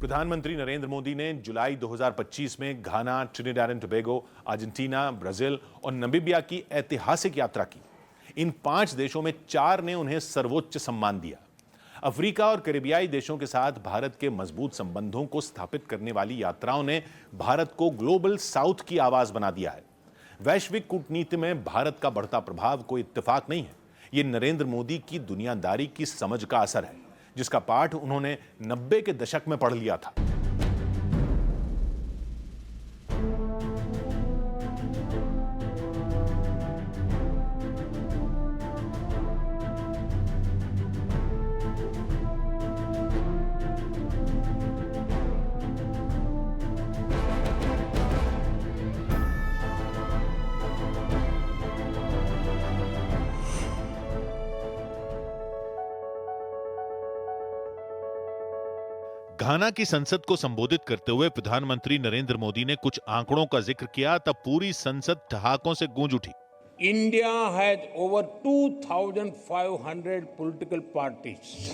प्रधानमंत्री नरेंद्र मोदी ने जुलाई 2025 में Ghana, Trinidad and Tobago, Argentina, Brazil और नामीबिया की ऐतिहासिक यात्रा की। इन 5 देशों में 4 ने उन्हें सर्वोच्च सम्मान दिया। अफ्रीका और कैरिबियाई देशों के साथ भारत के मजबूत संबंधों को स्थापित करने वाली यात्राओं ने भारत को ग्लोबल साउथ की आवाज बना दिया है। वैश्विक कूटनीति में भारत का बढ़ता प्रभाव कोई इत्तेफाक नहीं है, ये नरेंद्र मोदी की दुनियादारी की समझ का असर है, जिसका पाठ उन्होंने 90 के दशक में पढ़ लिया था। घाना की संसद को संबोधित करते हुए प्रधानमंत्री नरेंद्र मोदी ने कुछ आंकड़ों का जिक्र किया, तब पूरी संसद ठहाकों से गूंज उठी। India has over 2,500 political parties.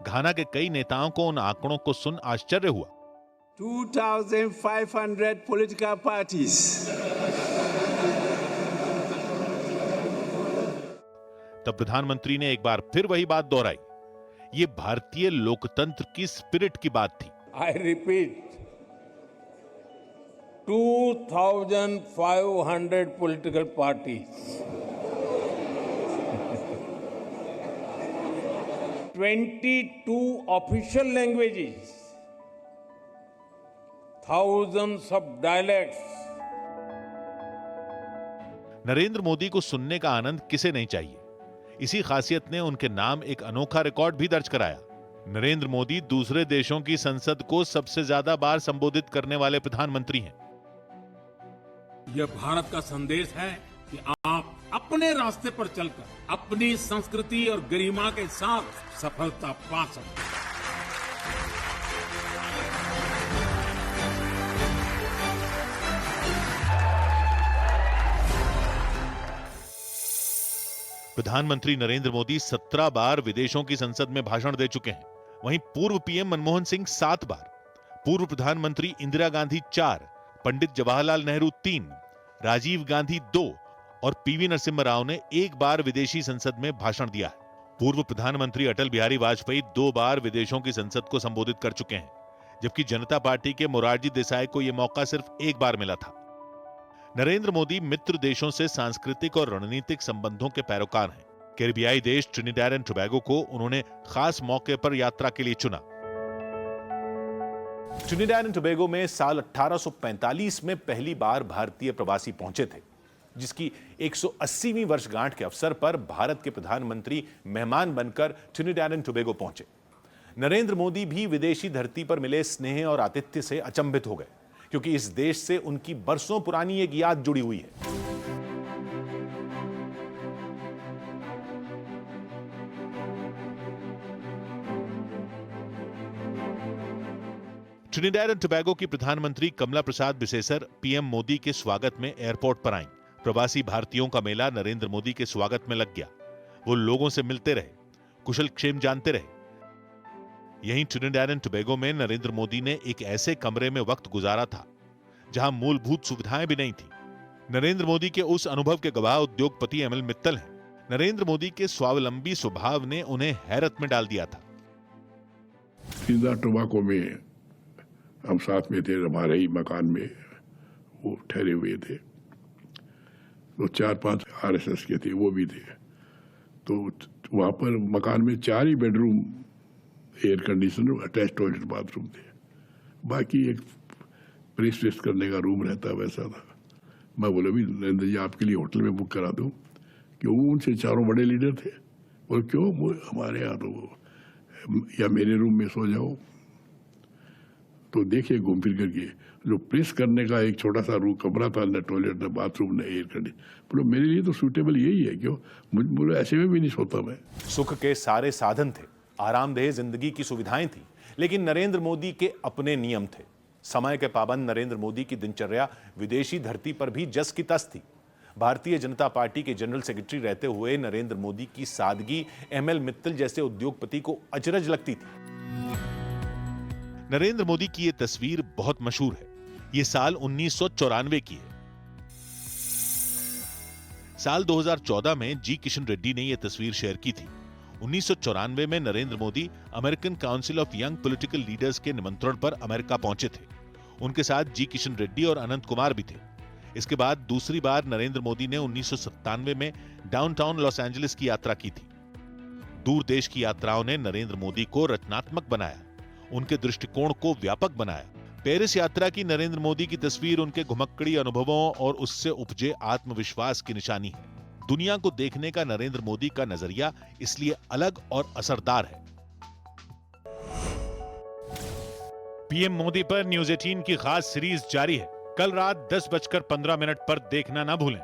घाना के कई नेताओं को उन आंकड़ों को सुन आश्चर्य हुआ। 2,500 political parties. तब प्रधानमंत्री ने एक बार फिर वही बात दोहराई। ये भारतीय लोकतंत्र की स्पिरिट की बात थी। I repeat, 2,500 political parties. 22 official languages. Thousands of dialects. Narendra Modi को सुनने का आनंद किसे नहीं चाहिए। इसी खासियत ने उनके नाम एक अनोखा रिकॉर्ड भी दर्ज कराया। नरेंद्र मोदी दूसरे देशों की संसद को सबसे ज्यादा बार संबोधित करने वाले प्रधानमंत्री हैं। यह भारत का संदेश है कि आप अपने रास्ते पर चलकर अपनी संस्कृति और गरिमा के साथ सफलता पा सकते हैं। प्रधानमंत्री नरेंद्र मोदी 17 बार विदेशों की संसद में भाषण दे चुके हैं। वहीं पूर्व पीएम मनमोहन सिंह 7 बार, पूर्व प्रधानमंत्री इंदिरा गांधी 4, पंडित जवाहरलाल नेहरू 3, राजीव गांधी 2 और पीवी नरसिम्हा राव ने 1 बार विदेशी संसद में भाषण दिया है। पूर्व प्रधानमंत्री अटल बिहारी वाजपेयी 2 बार विदेशों की संसद को संबोधित कर चुके हैं, जबकि जनता पार्टी के मोरारजी देसाई को यह मौका सिर्फ 1 बार मिला था। नरेंद्र मोदी मित्र देशों से सांस्कृतिक और रणनीतिक संबंधों के पैरोकार हैं। कैरिबियाई देश ट्रिनिडाड एंड टोबैगो को उन्होंने खास मौके पर यात्रा के लिए चुना। ट्रिनिडाड एंड टोबैगो में साल 1845 में पहली बार भारतीय प्रवासी पहुंचे थे, जिसकी 180वीं वर्षगांठ के अवसर पर भारत के प्रधानमंत्री मेहमान बनकर ट्रिनिडाड एंड टोबैगो पहुंचे। नरेंद्र मोदी भी विदेशी धरती पर मिले स्नेह और आतिथ्य से अचंभित हो गए, क्योंकि इस देश से उनकी बरसों पुरानी एक याद जुड़ी हुई है। ट्रिनिडाड एंड टोबैगो की प्रधानमंत्री कमला प्रसाद बिसेसर पीएम मोदी के स्वागत में एयरपोर्ट पर आईं। प्रवासी भारतीयों का मेला नरेंद्र मोदी के स्वागत में लग गया। वो लोगों से मिलते रहे, कुशल क्षेम जानते रहे। यहीं ट्रिनिडाड एंड टोबैगो में नरेंद्र मोदी ने एक ऐसे कमरे में वक्त गुजारा था जहां मूलभूत सुविधाएं भी नहीं थी। नरेंद्र मोदी के उस अनुभव के गवाह उद्योगपति एमएल मित्तल हैं। नरेंद्र मोदी के स्वावलंबी स्वभाव ने उन्हें हैरत में डाल दिया था। ट्रिनिडाड टोबैगो में हम साथ में थे, हमारे ही मकान में वो ठहरे हुए थे। तो 4-5 आरएसएस के थे, वो भी थे। तो वहां पर मकान में 4 ही bedroom, air conditioner, attach toilet bathroom थे। बाकी एक प्रेस वेस्ट करने का रूम रहता, वैसा था। मैं बोला भी नरेंद्र जी आपके लिए होटल में बुक करा दूं, क्यों? उनसे 4 बड़े लीडर थे। बोले क्यों? हमारे यहाँ तो या मेरे रूम में सो जाओ। तो देखिए घूम फिर करके जो प्रेस करने का एक छोटा सा रूम कमरा था, न टॉयलेट न बाथरूम न एयर कंडीशन। बोलो मेरे लिए तो सूटेबल यही है, क्यों? बोलो ऐसे में भी नहीं सोता मैं। सुख के सारे साधन थे, आरामदेह जिंदगी की सुविधाएं थी, लेकिन नरेंद्र मोदी के अपने नियम थे। समय के पाबंद नरेंद्र मोदी की दिनचर्या विदेशी धरती पर भी जस की तस थी। भारतीय जनता पार्टी के जनरल सेक्रेटरी रहते हुए नरेंद्र मोदी की सादगी एमएल मित्तल जैसे उद्योगपति को अचरज लगती थी। नरेंद्र मोदी की यह तस्वीर बहुत मशहूर है। यह साल 1994 की है। साल 2014 में जी किशन रेड्डी ने यह तस्वीर शेयर की थी। 1994 में Narendra Modi American council of young political leaders के निमंत्रण पर अमेरिका पहुंचे थे। उनके साथ जी किशन रेड्डी और अनंत कुमार भी थे। इसके बाद दूसरी बार नरेंद्र मोदी ने 1997 में डाउनटाउन लॉस एंजलिस की यात्रा की थी। दूर देश की यात्राओं ने नरेंद्र मोदी को रचनात्मक बनाया, उनके दृष्टिकोण को व्यापक बनाया। पेरिस यात्रा की नरेंद्र मोदी की तस्वीर उनके घुमक्कड़ी अनुभवों और उससे उपजे आत्मविश्वास की निशानी है। दुनिया को देखने का नरेंद्र मोदी का नजरिया इसलिए अलग और असरदार है। पीएम मोदी पर न्यूज 18 की खास सीरीज जारी है। कल रात 10:15 पर देखना ना भूलें।